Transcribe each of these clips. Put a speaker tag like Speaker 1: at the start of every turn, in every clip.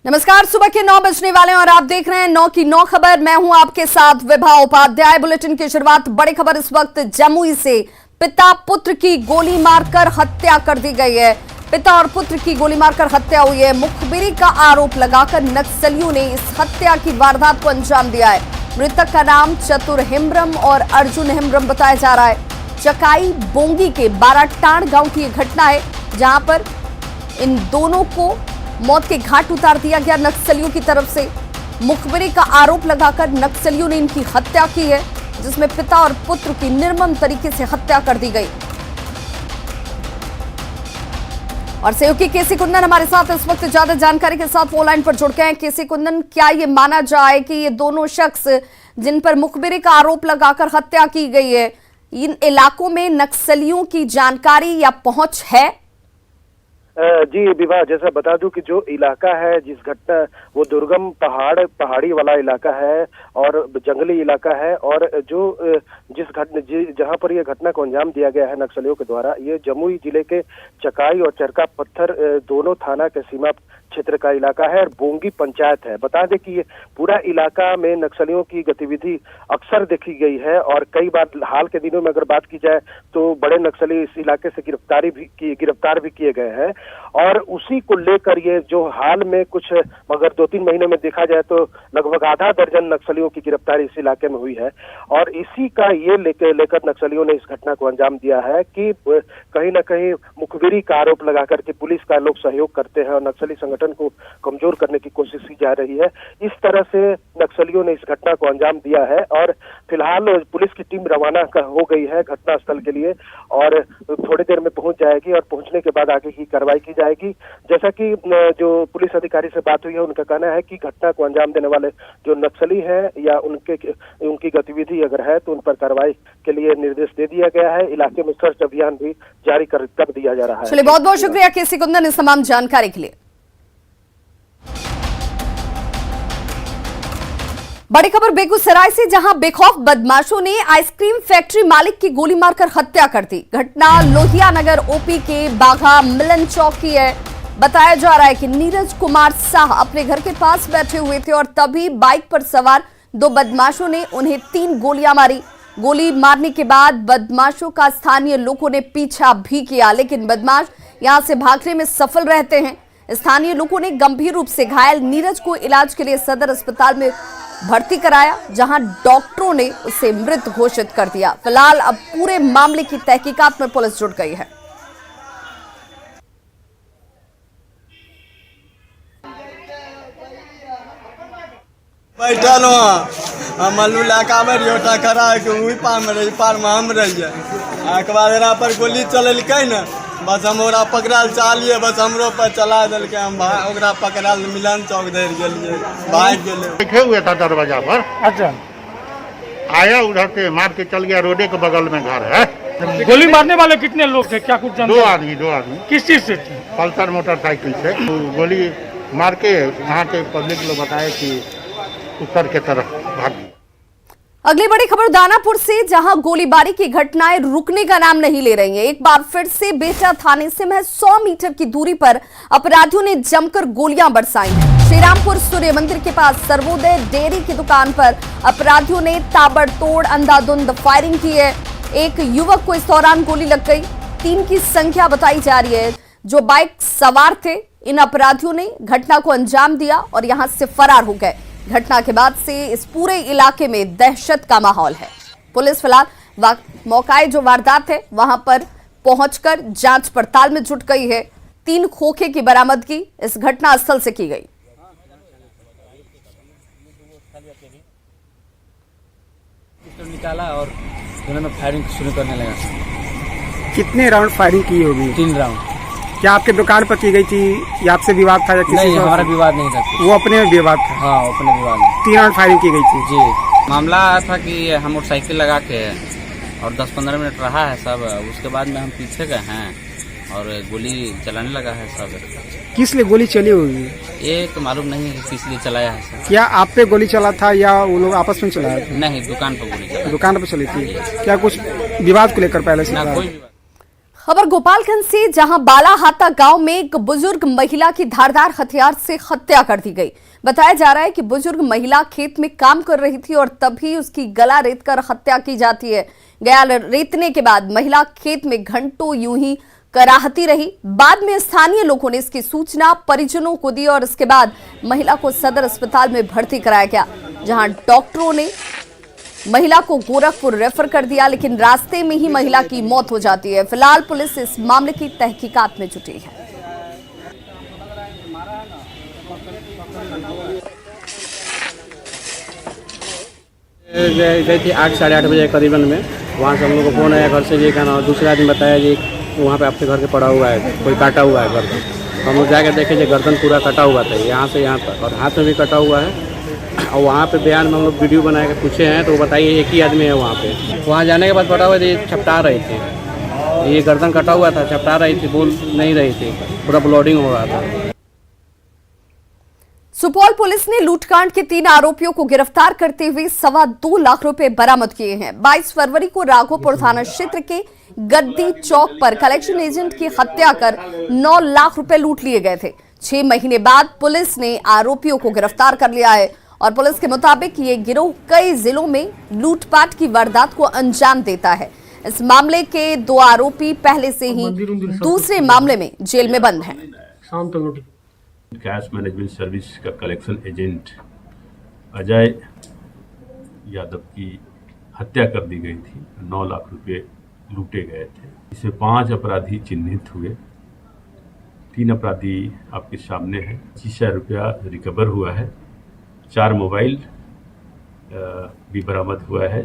Speaker 1: नमस्कार, सुबह के 9 बजने वाले हैं और आप देख रहे हैं 9 की 9 खबर। मैं हूं आपके साथ विभा उपाध्याय। बुलेटिन की शुरुआत बड़ी खबर इस वक्त जमुई से। पिता पुत्र की गोली मारकर हत्या कर दी गई है। पिता और पुत्र की गोली मारकर हत्या हुई है। मुखबिरी का आरोप लगाकर नक्सलियों ने इस हत्या की वारदात को अंजाम दिया है। मृतक का नाम चतुर हेम्ब्रम और अर्जुन हेम्ब्रम बताया जा रहा है। चकाई बोंगी के बाराटाण गांव की यह घटना है, जहां पर इन दोनों को मौत के घाट उतार दिया गया नक्सलियों की तरफ से। मुखबिरी का आरोप लगाकर नक्सलियों ने इनकी हत्या की है, जिसमें पिता और पुत्र की निर्मम तरीके से हत्या कर दी गई। और सहयोगी केसी कुंदन हमारे साथ इस वक्त ज्यादा जानकारी के साथ फोन लाइन पर जुड़ गए हैं। केसी कुंदन, क्या ये माना जाए कि ये दोनों शख्स जिन पर मुखबिरी का आरोप लगाकर हत्या की गई है, इन इलाकों में नक्सलियों की जानकारी या पहुंच है?
Speaker 2: जी विवाह, जैसा बता दूं कि जो इलाका है, जिस घटना, वो दुर्गम पहाड़ी वाला इलाका है और जंगली इलाका है। और जो जहां पर यह घटना को अंजाम दिया गया है नक्सलियों के द्वारा, ये जमुई जिले के चकाई और चरका पत्थर दोनों थाना के सीमा क्षेत्र का इलाका है और बोंगी पंचायत है। बता दें कि ये पूरा इलाका में नक्सलियों की गतिविधि अक्सर देखी गई है और कई बार हाल के दिनों में अगर बात की जाए तो बड़े नक्सली इस इलाके से गिरफ्तार भी किए गए हैं। और उसी को लेकर ये जो हाल में कुछ अगर 2-3 महीने में देखा जाए तो लगभग आधा दर्जन नक्सलियों की गिरफ्तारी इस इलाके में हुई है। और इसी का ये लेकर नक्सलियों ने इस घटना को अंजाम दिया है कि कहीं ना कहीं मुखबिरी का आरोप लगाकर के पुलिस का लोग सहयोग करते हैं और नक्सली संगठन को कमजोर करने की कोशिश की जा रही है। इस तरह से नक्सलियों ने इस घटना को अंजाम दिया है और फिलहाल पुलिस की टीम रवाना हो गई है घटनास्थल के लिए और थोड़ी देर में पहुंच जाएगी और पहुंचने के बाद आगे की कार्रवाई की जाएगी। जैसा कि जो पुलिस अधिकारी से बात हुई है, उनका कहना है कि घटना को अंजाम देने वाले जो नक्सली हैं या उनकी गतिविधि अगर है तो उन पर कार्रवाई के लिए निर्देश दे दिया गया है। इलाके में सर्च अभियान भी जारी कर दिया जा रहा है।
Speaker 1: चलिए, बहुत बहुत शुक्रिया केसी कुंदन इस तमाम जानकारी के लिए। बड़ी खबर बेगूसराय से, जहां बेखौफ बदमाशों ने आइसक्रीम फैक्ट्री मालिक की गोली मारकर हत्या कर दी। घटना लोहिया नगर ओपी के बाघा मिलन चौक की है। बताया जा रहा है कि नीरज कुमार शाह अपने घर के पास बैठे हुए थे और तभी बाइक पर सवार 2 बदमाशों ने उन्हें 3 गोलियां मारी। गोली मारने के बाद बदमाशों का स्थानीय लोगों ने पीछा भी किया, लेकिन बदमाश यहां से भागने में सफल रहते हैं। स्थानीय लोगों ने गंभीर रूप से घायल नीरज को इलाज के लिए सदर अस्पताल में भर्ती कराया, जहां डॉक्टरों ने उसे मृत घोषित कर दिया। फिलहाल अब पूरे मामले की तहकीकात में पुलिस जुट गई है।
Speaker 3: बैठल मल्लू लड़का में खड़ा है कि वही पार में हम रहिए। एक बार पर गोली चलेलकै न, बस हम ओकरा पकड़ाल चाहलिए, बस हमरो पर चला दिलकै। हम ओकरा पकड़ाल मिलन चौक धर गेलिए, भाग गेले।
Speaker 4: बैठे हुए था दरवाजा पर।
Speaker 5: अच्छा,
Speaker 4: आया उधर से मार के चल गया। रोडे के बगल में घर है।
Speaker 5: गोली मारने वाले कितने लोग थे, क्या कुछ जानते?
Speaker 4: 2 आदमी।
Speaker 5: किस चीज से थे?
Speaker 4: पल्सर मोटरसाइकिल से। तो गोली मार के वहाँ के पब्लिक लोग बताए कि उत्तर के तरफ भाग।
Speaker 1: अगली बड़ी खबर दानापुर से, जहां गोलीबारी की घटनाएं रुकने का नाम नहीं ले रही हैं। एक बार फिर से बेटा थाने से महज 100 मीटर की दूरी पर अपराधियों ने जमकर गोलियां बरसाई हैं। श्रीरामपुर सूर्य मंदिर के पास सर्वोदय डेयरी की दुकान पर अपराधियों ने ताबड़तोड़ अंधाधुंध फायरिंग की है। एक युवक को इस दौरान गोली लग गई। 3 की संख्या बताई जा रही है। जो बाइक सवार थे, इन अपराधियों ने घटना को अंजाम दिया और यहां से फरार हो गए। घटना के बाद से इस पूरे इलाके में दहशत का माहौल है। पुलिस फिलहाल मौके जो वारदात है वहां पर पहुंचकर जांच पड़ताल में जुट गई है। 3 खोखे की बरामदगी इस घटना स्थल से की गई।
Speaker 6: निकाला और दोनों में फायरिंग शुरू करने लगा।
Speaker 7: कितने राउंड फायरिंग की होगी?
Speaker 6: 3 राउंड।
Speaker 7: क्या आपके दुकान पर की गई थी या आपसे विवाद था या किसी
Speaker 6: नहीं, हमारा विवाद नहीं था।
Speaker 7: वो अपने में विवाद था?
Speaker 6: हाँ, अपने विवाद में।
Speaker 7: 3 राउंड फायरिंग की गई थी?
Speaker 6: जी। मामला आया था कि हम मोटरसाइकिल लगा के और 10-15 मिनट रहा है सब। उसके बाद में हम पीछे गए हैं और गोली चलाने लगा है सब।
Speaker 7: किस लिए गोली चली होगी?
Speaker 6: ये तो मालूम नहीं है किस लिए चलाया है सब।
Speaker 7: क्या आप पे गोली चला था या वो लोग आपस में चलाया था?
Speaker 6: नहीं, दुकान पर गोली चला।
Speaker 7: दुकान पर चली थी। क्या कुछ विवाद को लेकर पहले से?
Speaker 6: ना कोई विवाद।
Speaker 1: खबर गोपालगंज से, जहां बालाहाता गांव में एक बुजुर्ग महिला की धारदार हथियार से हत्या कर दी गई। बताया जा रहा है कि बुजुर्ग महिला खेत में काम कर रही थी और तभी उसकी गला रेतकर हत्या की जाती है। गला रेतने के बाद महिला खेत में घंटों यूं ही कराहती रही। बाद में स्थानीय लोगों ने इसकी सूचना परिजनों को दी और इसके बाद महिला को सदर अस्पताल में भर्ती कराया गया, जहां डॉक्टरों ने महिला को गोरखपुर रेफर कर दिया, लेकिन रास्ते में ही महिला की मौत हो जाती है। फिलहाल पुलिस इस मामले की तहकीकात में जुटी है।
Speaker 7: गई थी 8 साढ़े 8 बजे करीबन में। वहाँ से हम लोग को फोन आया घर से, ये कहना, दूसरे आदमी बताया जी वहाँ पे आपके घर के पड़ा हुआ है, कोई काटा हुआ है गर्दन। हम लोग जाके देखे जो गर्दन पूरा कटा हुआ था, यहाँ से यहाँ तक, और हाथ में भी कटा हुआ है। और वहाँ पे बयान में हम लोग वीडियो बना के पूछे हैं तो वो बताइए एक ही आदमी है वहाँ पे। वहाँ जाने के बाद पता हुआ ये छपटा रही थी, ये गर्दन कटा हुआ था, छपटा रही थी, बोल नहीं रही थी, पूरा ब्लीडिंग हो रहा था।
Speaker 1: सुपौल पुलिस ने लूटकांड के 3 आरोपियों को गिरफ्तार करते हुए 2.25 लाख रुपए बरामद किए हैं। 22 फरवरी को राघोपुर थाना क्षेत्र के गद्दी चौक पर कलेक्शन एजेंट की हत्या कर 9 लाख रुपए लूट लिए गए थे। 6 महीने बाद पुलिस ने आरोपियों को गिरफ्तार कर लिया है और पुलिस के मुताबिक ये गिरोह कई जिलों में लूटपाट की वारदात को अंजाम देता है। इस मामले के 2 आरोपी पहले से ही दूसरे मामले में जेल में बंद हैं।
Speaker 8: कैश मैनेजमेंट सर्विस का कलेक्शन एजेंट अजय यादव की हत्या कर दी गई थी। 9 लाख रुपए लूटे गए थे। इसमें 5 अपराधी चिन्हित हुए। 3 अपराधी आपके सामने हैं। 25,000 रुपया रिकवर हुआ है। 4 मोबाइल भी बरामद हुआ है।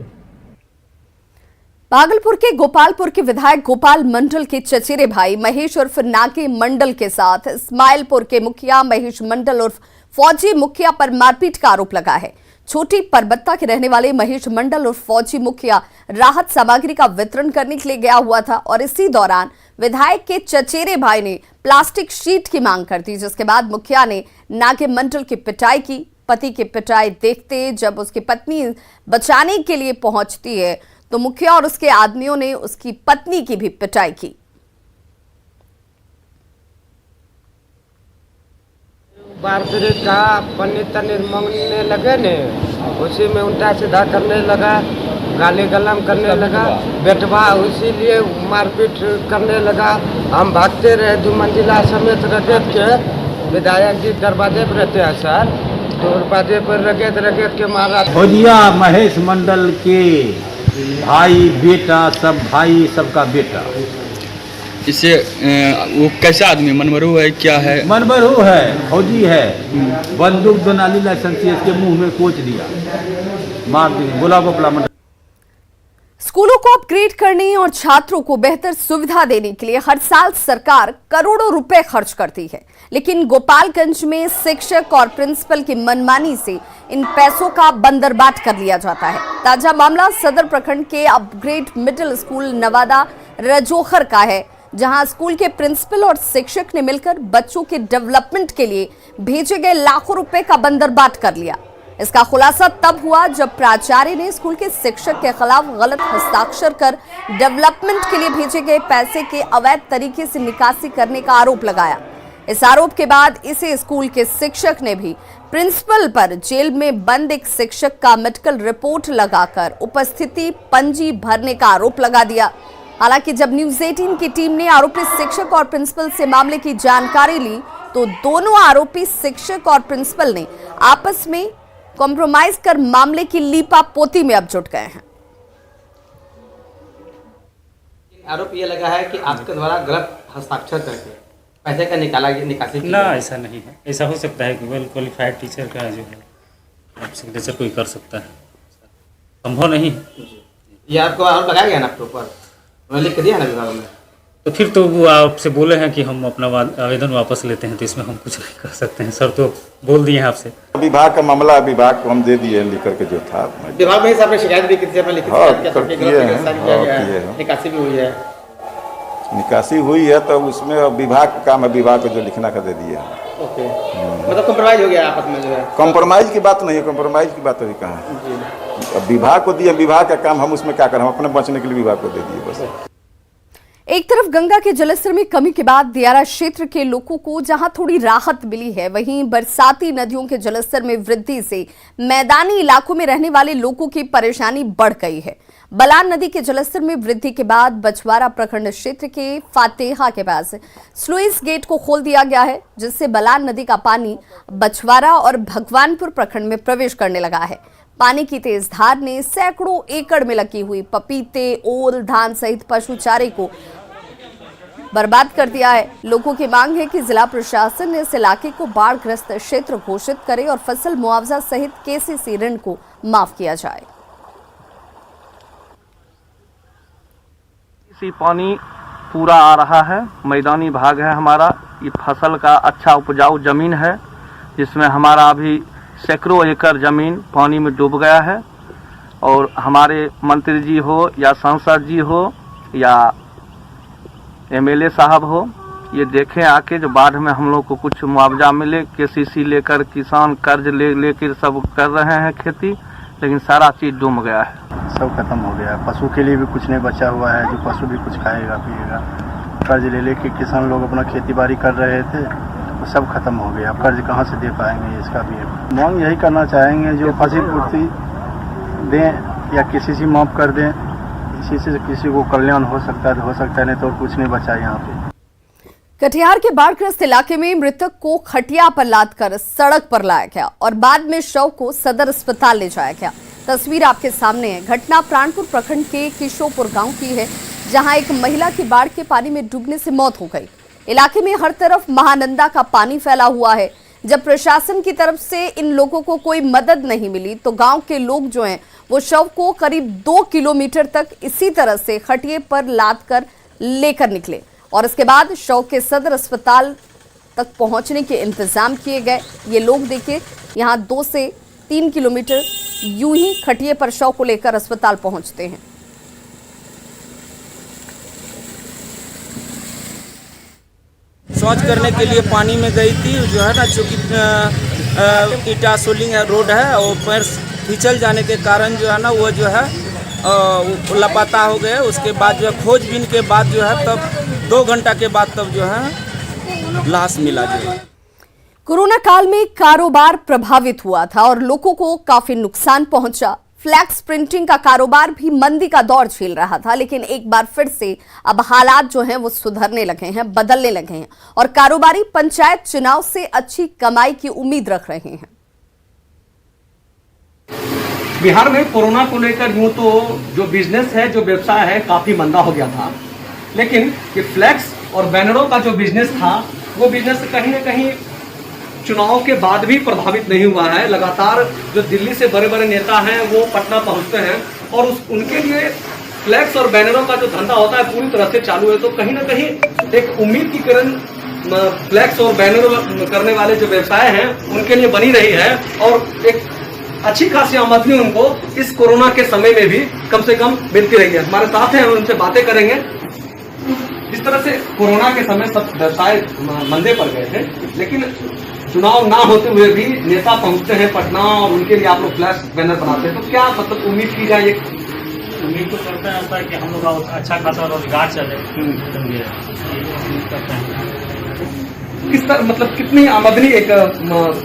Speaker 1: भागलपुर के गोपालपुर के विधायक गोपाल मंडल के चचेरे भाई महेश उर्फ नागे मंडल के साथ इस्माइलपुर के मुखिया महेश मंडल उर्फ फौजी मुखिया पर मारपीट का आरोप लगा है। छोटी परबत्ता के रहने वाले महेश मंडल उर्फ फौजी मुखिया राहत सामग्री का वितरण करने के लिए गया हुआ था और इसी दौरान विधायक के चचेरे भाई ने प्लास्टिक शीट की मांग कर दी, जिसके बाद मुखिया ने नागे मंडल की पिटाई की। पति की पिटाई देखते जब उसकी पत्नी बचाने के लिए पहुंचती है तो मुखिया और उसके आदमियों ने उसकी पत्नी की भी पिटाई की।
Speaker 9: बारबरेट का पनीर तनीर मांगने लगे ने, उसी में उल्टा सीधा करने लगा, गाली गलम करने लगा, बेटवा उसी लिए मारपीट करने लगा। हम भागते रहे, 2 मंजिला समेत रगत के विधायक जी दरवाजे पर रहते हैं सर, तो दरवाजे पर रगत के मारा।
Speaker 10: फौजिया महेश मंडल के भाई बेटा, सब भाई सबका बेटा।
Speaker 3: इसे वो कैसा आदमी, मनमरू है क्या है?
Speaker 10: मनमरू है, फौजी है। बंदूक दोनाली लाइसेंस इसके मुंह में कोच दिया, मार दी। गोला गोपला मंडल।
Speaker 1: स्कूलों को अपग्रेड करने और छात्रों को बेहतर सुविधा देने के लिए हर साल सरकार करोड़ों रुपए खर्च करती है, लेकिन गोपालगंज में शिक्षक और प्रिंसिपल की मनमानी से इन पैसों का बंदरबाट कर लिया जाता है। ताजा मामला सदर प्रखंड के upgrade middle school Nawada Rajokhar का है, जहां स्कूल के प्रिंसिपल और शिक्षक ने मिलकर बच्चों के डेवलपमेंट के लिए भेजे गए लाखों रुपए का बंदरबाट कर लिया। इसका खुलासा तब हुआ जब प्राचार्य ने स्कूल के शिक्षक के खिलाफ गलत हस्ताक्षर कर डेवलपमेंट के लिए भेजे गए पैसे के अवैध तरीके से निकासी करने का आरोप लगाया। इस आरोप के बाद इसे स्कूल के शिक्षक ने भी प्रिंसिपल पर जेल में बंद एक शिक्षक का मेडिकल रिपोर्ट लगाकर उपस्थिति पंजी भरने का आरोप लगा दिया। हालांकि जब न्यूज 18 की टीम ने आरोपी शिक्षक और प्रिंसिपल से मामले की जानकारी ली तो दोनों आरोपी शिक्षक और प्रिंसिपल ने आपस में कॉम्प्रोमाइज कर मामले की लीपापोती में अब जुट गए हैं।
Speaker 9: आरोप ये लगा है कि आपके द्वारा गलत हस्ताक्षर करके पैसे का निकासी
Speaker 11: ना, ऐसा नहीं है। ऐसा हो सकता है कि वेल क्वालिफाइड टीचर का जो है आप सिग्नेचर कोई कर सकता है, संभव नहीं।
Speaker 9: ये आपको आरोप लगाया गया ना आपके ऊपर, उन्होंने लिख दिया ना विभाग में,
Speaker 11: तो फिर तो वो आपसे बोले हैं कि हम अपना आवेदन वापस लेते हैं, तो इसमें हम कुछ नहीं कर सकते हैं। सर तो बोल दिए हैं आपसे।
Speaker 12: विभाग का मामला विभाग को हम दे दिए लिख के, जो था
Speaker 9: विभाग में आपने शिकायत भी की थी, निकासी भी हुई है।
Speaker 12: निकासी हुई है तो उसमें विभाग का काम है, विभाग को जो लिखना का दे दिया।
Speaker 9: ओके, मतलब कॉम्प्रोमाइज हो गया आपस में जो है।
Speaker 12: कॉम्प्रोमाइज की बात नहीं है, कॉम्प्रोमाइज की बात अभी कहाँ। विभाग को दिए, विभाग का काम, हम उसमें क्या करें, हम अपने बचने के लिए विभाग को दे दिए बस।
Speaker 1: एक तरफ गंगा के जलस्तर में कमी के बाद दियारा क्षेत्र के लोगों को जहां थोड़ी राहत मिली है, वहीं बरसाती नदियों के जलस्तर में वृद्धि से मैदानी इलाकों में रहने वाले लोगों की परेशानी बढ़ गई है। बलान नदी के जलस्तर में वृद्धि के बाद बछवाड़ा प्रखंड क्षेत्र के फातेहा के पास स्लुइस गेट को खोल दिया गया है, जिससे बलान नदी का पानी बछवाड़ा और भगवानपुर प्रखंड में प्रवेश करने लगा है। पानी की तेज धार ने सैकड़ों एकड़ में लगी हुई पपीते, ओल, धान सहित पशु चारे को बर्बाद कर दिया है। लोगों की मांग है कि जिला प्रशासन इस इलाके को बाढ़ग्रस्त क्षेत्र घोषित करे और फसल मुआवजा सहित केसीसी ऋण को माफ किया जाए।
Speaker 13: इसी पानी पूरा आ रहा है, मैदानी भाग है हमारा, ये फसल का अच्छा उपजाऊ जमीन है, जिसमें हमारा अभी सैकड़ों एकड़ जमीन पानी में डूब गया है। और हमारे मंत्री जी हो या सांसद जी हो या एमएलए साहब हो, ये देखें आके जो बाढ़ में हम लोग को कुछ मुआवजा मिले। केसीसी लेकर किसान कर्ज लेकर सब कर रहे हैं खेती, लेकिन सारा चीज़ डूब गया है,
Speaker 14: सब खत्म हो गया है। पशु के लिए भी कुछ नहीं बचा हुआ है, जो पशु भी कुछ खाएगा पिएगा। कर्ज ले लेके किसान लोग अपना खेती बाड़ी कर रहे थे, वो सब खत्म हो गया। अब कर्ज कहाँ से दे पाएंगे, इसका भी मांग यही करना चाहेंगे, जो फसल पूर्ति दें या किसी माफ कर दें, इसी से किसी को कल्याण हो सकता है, नहीं तो कुछ नहीं बचा यहाँ पे।
Speaker 1: कटिहार के बाढ़ग्रस्त इलाके में मृतक को खटिया पर लादकर सड़क पर लाया गया और बाद में शव को सदर अस्पताल ले जाया गया। तस्वीर आपके सामने है। घटना प्राणपुर प्रखंड के किशोपुर गांव की है, जहां एक महिला की बाढ़ के पानी में डूबने से मौत हो गई। इलाके में हर तरफ महानंदा का पानी फैला हुआ है। जब प्रशासन की तरफ से इन लोगों को कोई मदद नहीं मिली तो गांव के लोग जो हैं वो शव को करीब 2 किलोमीटर तक इसी तरह से खटिए पर लादकर लेकर निकले और इसके बाद शव के सदर अस्पताल तक पहुंचने के इंतजाम किए गए। ये लोग देखिए, यहाँ 2 से 3 किलोमीटर यूं ही खटिए पर शव को लेकर अस्पताल पहुंचते हैं।
Speaker 15: शौच करने के लिए पानी में गई थी, जो है ना, चूँकि ईटा सोलिंग रोड है और पैर फिसल जाने के कारण जो है ना वो जो है लापता हो गए। उसके बाद जो है खोजबीन के बाद जो है तब 2 घंटा के बाद तब जो है लाश मिला। जो
Speaker 1: कोरोना काल में कारोबार प्रभावित हुआ था और लोगों को काफी नुकसान पहुंचा। फ्लैक्स प्रिंटिंग का कारोबार भी मंदी का दौर झेल रहा था, लेकिन एक बार फिर से अब हालात जो हैं वो सुधरने लगे हैं, बदलने लगे हैं और कारोबारी पंचायत चुनाव से अच्छी कमाई की उम्मीद रख रहे हैं।
Speaker 16: बिहार में कोरोना को लेकर यूं तो जो बिजनेस है, जो व्यवसाय है, काफी मंदा हो गया था, लेकिन ये फ्लैक्स और बैनरों का जो बिजनेस था वो बिजनेस कहीं ना कहीं चुनाव के बाद भी प्रभावित नहीं हुआ है। लगातार जो दिल्ली से बड़े बड़े नेता हैं वो पटना पहुंचते हैं और उनके लिए फ्लैक्स और बैनरों का जो धंधा होता है पूरी तरह से चालू है। तो कहीं ना कहीं एक उम्मीद की किरण फ्लैक्स और बैनर करने वाले जो व्यवसाय हैं उनके लिए बनी रही है और एक अच्छी खासी आमदनी उनको इस कोरोना के समय में भी कम से कम मिलती रही है। हमारे साथ हैं, उनसे बातें करेंगे। जिस तरह से कोरोना के समय सब व्यवसाय मंदे पड़ गए थे, लेकिन चुनाव ना होते हुए भी नेता पहुंचते हैं पटना और उनके लिए आप लोग फ्लैश बैनर बनाते हैं, तो क्या मतलब उम्मीद की जाए?
Speaker 11: उम्मीद तो करता है कि हम लोग अच्छा खासा रोजगार चले।
Speaker 16: किस तरह, मतलब कितनी आमदनी एक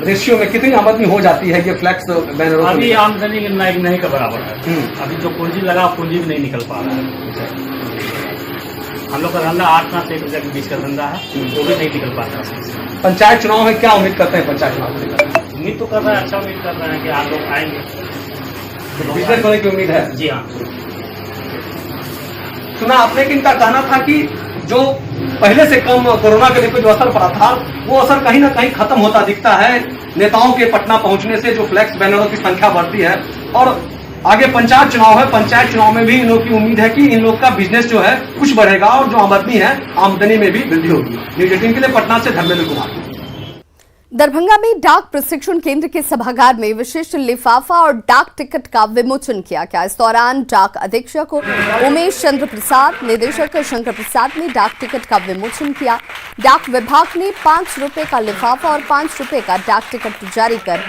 Speaker 16: रेशियो में कितनी आमदनी हो जाती है ये फ्लैक्स बैनर?
Speaker 11: अभी आमदनी नहीं के बराबर है। अभी जो पूंजी लगा पूंजी भी नहीं निकल पा रहा है। हम लोग का धंधा 8 से 1 रुपये के बीच का धंधा है, वो भी नहीं निकल पाता है।
Speaker 16: पंचायत चुनाव में क्या उम्मीद करते हैं? पंचायत चुनाव
Speaker 11: उम्मीद तो कर रहे हैं, अच्छा उम्मीद कर रहे हैं कि आप लोग आएंगे,
Speaker 16: बिजनेस होने की उम्मीद है।
Speaker 11: जी हाँ।
Speaker 16: सुना आपने कि इनका कहना था कि जो पहले से कम कोरोना के लिए जो असर पड़ा था वो असर कहीं ना कहीं खत्म होता दिखता है नेताओं के पटना पहुंचने से। जो फ्लैक्स बैनरों की संख्या बढ़ती है और आगे पंचायत चुनाव है, पंचायत चुनाव में भी इन लोग की उम्मीद है कि इन लोग का बिजनेस जो है कुछ बढ़ेगा और जो आमदनी है आमदनी में भी वृद्धि होगी। न्यूज 18 के लिए पटना से धर्मेंद्र कुमार।
Speaker 1: दरभंगा में डाक प्रशिक्षण केंद्र के सभागार में विशिष्ट लिफाफा और डाक टिकट का विमोचन किया गया। इस दौरान डाक अधीक्षक उमेश चंद्र प्रसाद, निदेशक शंकर प्रसाद ने डाक टिकट का विमोचन किया। डाक विभाग ने 5 रुपए का लिफाफा और 5 रुपए का डाक टिकट जारी कर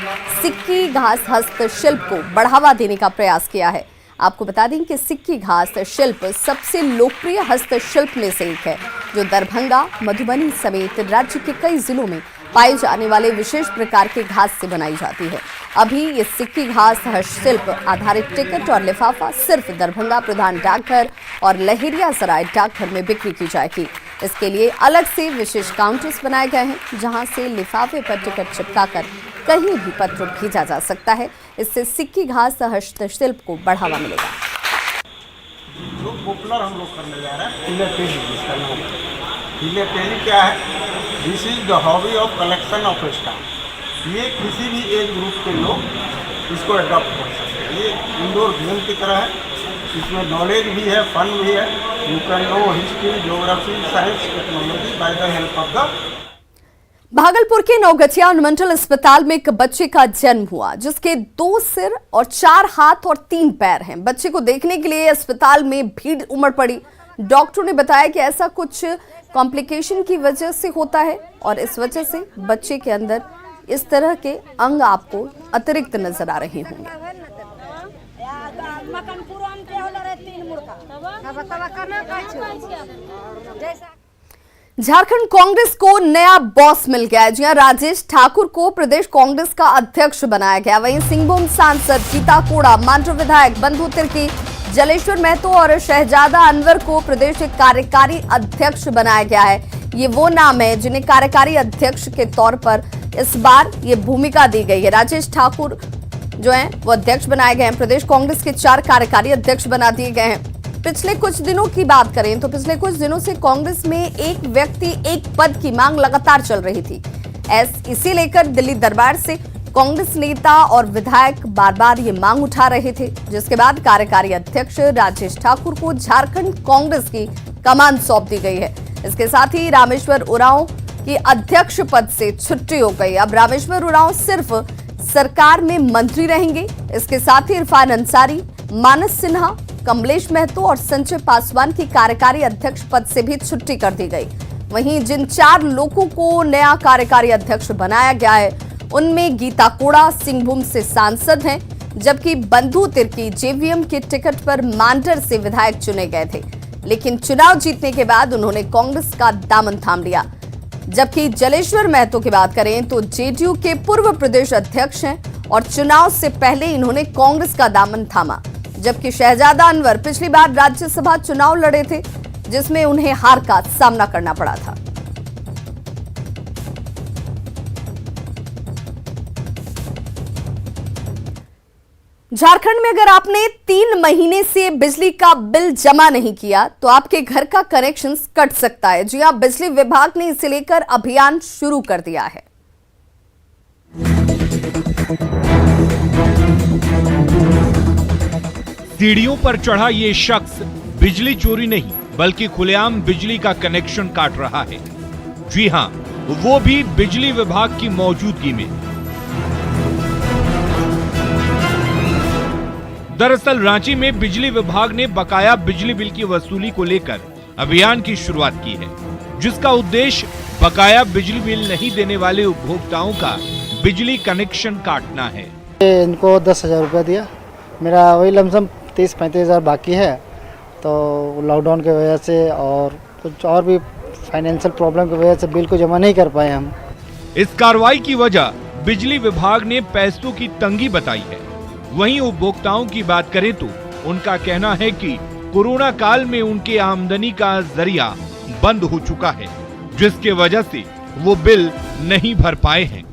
Speaker 1: सिक्की घास हस्तशिल्प को बढ़ावा देने का प्रयास किया है। आपको बता दें कि सिक्की घास शिल्प सबसे लोकप्रिय हस्तशिल्प में से एक है, जो दरभंगा, मधुबनी समेत राज्य के कई जिलों में पाए जाने वाले विशेष प्रकार के घास से बनाई जाती है। अभी ये सिक्की घास हस्तशिल्प आधारित टिकट और लिफाफा सिर्फ दरभंगा प्रधान डाकघर और लहेरियासराय डाकघर में बिक्री की जाएगी। इसके लिए अलग से विशेष काउंटर्स बनाए गए हैं, जहां से लिफाफे पर टिकट चिपकाकर कहीं भी पत्र भेजा जा सकता है। इससे सिक्की घास हस्तशिल्प को बढ़ावा मिलेगा।
Speaker 17: जो पॉपुलर हम लोग करने जा रहे हैं फिलेटेली, जिसका नाम है फिलेटेली क्या है? This is the hobby of collection of stamp. ये किसी भी एज ग्रुप के लोग इसको अडॉप्ट कर सकते हैं। ये इंडोर गेम की तरह है, इसमें नॉलेज भी है, फन भी है। You can know history, geography, science, technology by the help of the.
Speaker 1: Bhagalpur के नवगछिया अनुमंडल अस्पताल में एक बच्चे का जन्म हुआ, जिसके 2 सिर और 4 हाथ और 3 पैर हैं। बच्चे को देखने के लिए अस्पताल में भीड़ उमड़ पड़ी। डॉक्टरों ने बताया कि ऐसा कुछ कॉम्प्लिकेशन की वजह से होता है और इस वजह से बच्चे के अंदर इस तरह के अंग आपको अतिरिक्त नजर आ रहे होंगे। झारखंड कांग्रेस को नया बॉस मिल गया है। जी हां, राजेश ठाकुर को प्रदेश कांग्रेस का अध्यक्ष बनाया गया। वहीं सिंहभूम सांसद गीता कोड़ा, मांडर विधायक बंधु तिर्की, जलेश्वर महतो और शहजादा अनवर को प्रदेश कार्यकारी अध्यक्ष बनाया गया है। ये वो नाम है जिन्हें कार्यकारी अध्यक्ष के तौर पर इस बार ये भूमिका दी गई है। राजेश ठाकुर जो है वो अध्यक्ष बनाए गए हैं। प्रदेश कांग्रेस के 4 कार्यकारी अध्यक्ष बना दिए गए हैं। पिछले कुछ दिनों की बात करें तो पिछले कुछ दिनों से कांग्रेस में एक व्यक्ति एक पद की मांग लगातार चल रही थी। इसी लेकर दिल्ली दरबार से कांग्रेस नेता और विधायक बार बार ये मांग उठा रहे थे, जिसके बाद कार्यकारी अध्यक्ष राजेश ठाकुर को झारखंड कांग्रेस की कमान सौंप दी गई है। इसके साथ ही रामेश्वर उरांव की अध्यक्ष पद से छुट्टी हो गई। अब रामेश्वर उरांव सिर्फ सरकार में मंत्री रहेंगे। इसके साथ ही इरफान अंसारी, मानस सिन्हा, कमलेश महतो और संजय पासवान की कार्यकारी अध्यक्ष पद से भी छुट्टी कर दी गई। वहीं जिन 4 लोगों को नया कार्यकारी अध्यक्ष बनाया गया है, उनमें गीता कोड़ा सिंहभूम से सांसद हैं, जबकि बंधु तिर्की जेवीएम के टिकट पर मांडर से विधायक चुने गए थे, लेकिन चुनाव जीतने के बाद उन्होंने कांग्रेस का दामन थाम लिया। जबकि जलेश्वर महतो की बात करें तो जेडीयू के पूर्व प्रदेश अध्यक्ष हैं और चुनाव से पहले इन्होंने कांग्रेस का दामन थामा। जबकि शहजादा अनवर पिछली बार राज्यसभा चुनाव लड़े थे, जिसमें उन्हें हार का सामना करना पड़ा था। झारखंड में अगर आपने 3 महीने से बिजली का बिल जमा नहीं किया तो आपके घर का कनेक्शन कट सकता है। जी हां, बिजली विभाग ने इसे लेकर अभियान शुरू कर दिया है।
Speaker 18: सीढ़ियों पर चढ़ा ये शख्स बिजली चोरी नहीं बल्कि खुलेआम बिजली का कनेक्शन काट रहा है। जी हां, वो भी बिजली विभाग की मौजूदगी में। दरअसल रांची में बिजली विभाग ने बकाया बिजली बिल की वसूली को लेकर अभियान की शुरुआत की है, जिसका उद्देश्य बकाया बिजली बिल नहीं देने वाले उपभोक्ताओं का बिजली कनेक्शन काटना है।
Speaker 19: इनको 10,000 रुपया दिया, मेरा वही लमसम 30-35 हज़ार बाकी है। तो लॉकडाउन की वजह से और कुछ और भी फाइनेंशियल प्रॉब्लम की वजह से बिल को जमा नहीं कर पाए हम।
Speaker 18: इस कार्रवाई की वजह बिजली विभाग ने पैसों की तंगी बताई है। वहीं उपभोक्ताओं की बात करें तो उनका कहना है कि कोरोना काल में उनके आमदनी का जरिया बंद हो चुका है, जिसके वजह से वो बिल नहीं भर पाए हैं।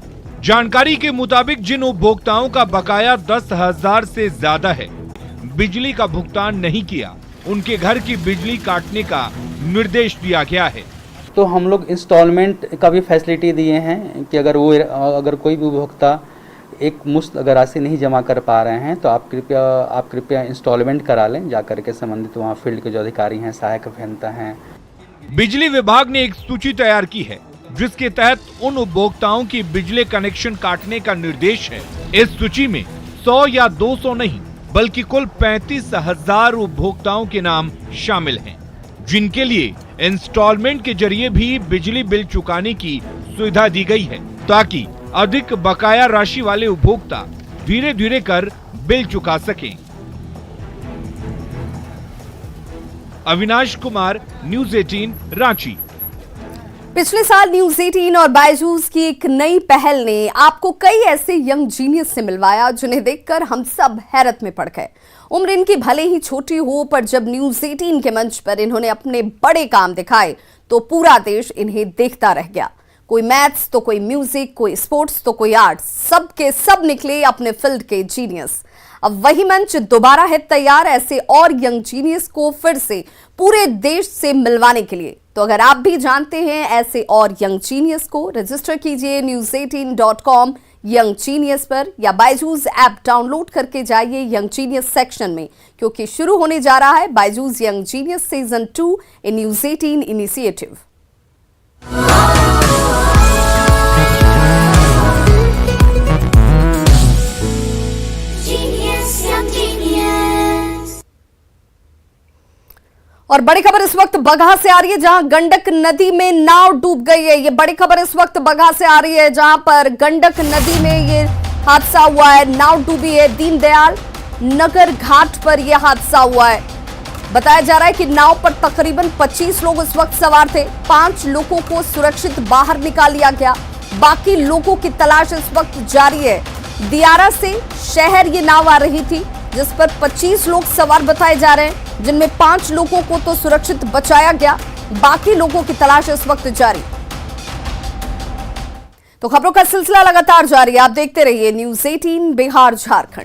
Speaker 18: जानकारी के मुताबिक जिन उपभोक्ताओं का बकाया 10,000 से ज्यादा है, बिजली का भुगतान नहीं किया, उनके घर की बिजली काटने का निर्देश दिया गया है।
Speaker 20: तो हम लोग इंस्टॉलमेंट का भी फैसिलिटी दिए हैं कि अगर कोई भी उपभोक्ता एक मुश्त अगर राशि नहीं जमा कर पा रहे हैं तो आप कृपया इंस्टॉलमेंट करा लें, जाकर के संबंधित वहाँ फील्ड के जो अधिकारी हैं, सहायक अभियंता हैं।
Speaker 18: बिजली विभाग ने एक सूची तैयार की है, जिसके तहत उन उपभोक्ताओं की बिजली कनेक्शन काटने का निर्देश है। इस सूची में 100 या 200 नहीं बल्कि कुल 35,000 उपभोक्ताओं के नाम शामिल हैं, जिनके लिए इंस्टॉलमेंट के जरिए भी बिजली बिल चुकाने की सुविधा दी गई है, ताकि अधिक बकाया राशि वाले उपभोक्ता धीरे धीरे कर बिल चुका सकें। अविनाश कुमार, न्यूज 18 रांची।
Speaker 1: पिछले साल न्यूज 18 और बायजूस की एक नई पहल ने आपको कई ऐसे यंग जीनियस से मिलवाया जिन्हें देखकर हम सब हैरत में पड़ गए। उम्र इनकी भले ही छोटी हो, पर जब न्यूज 18 के मंच पर इन्होंने अपने बड़े काम दिखाए तो पूरा देश इन्हें देखता रह गया। कोई मैथ्स तो कोई म्यूजिक, कोई स्पोर्ट्स तो कोई आर्ट्स, सब के सब निकले अपने फील्ड के जीनियस। अब वही मंच दोबारा है तैयार ऐसे और यंग जीनियस को फिर से पूरे देश से मिलवाने के लिए। तो अगर आप भी जानते हैं ऐसे और यंग जीनियस को, रजिस्टर कीजिए news18.com यंग जीनियस पर या बायजूस ऐप डाउनलोड करके जाइए यंग जीनियस सेक्शन में, क्योंकि शुरू होने जा रहा है Byju's young genius season 2 in news 18 initiative. और बड़ी खबर इस वक्त बगहा से आ रही है, जहां गंडक नदी में नाव डूब गई है। ये बड़ी खबर इस वक्त बगहा से आ रही है, जहां पर गंडक नदी में ये हादसा हुआ है, नाव डूबी है। दीनदयाल नगर घाट पर यह हादसा हुआ है। बताया जा रहा है कि नाव पर तकरीबन 25 लोग इस वक्त सवार थे। 5 लोगों को सुरक्षित बाहर निकाल लिया गया, बाकी लोगों की तलाश इस वक्त जारी है। दियारा से शहर ये नाव आ रही थी, जिस पर 25 लोग सवार बताए जा रहे हैं, जिनमें 5 लोगों को तो सुरक्षित बचाया गया, बाकी लोगों की तलाश इस वक्त जारी। तो खबरों का सिलसिला लगातार जारी है, आप देखते रहिए न्यूज 18 बिहार झारखंड।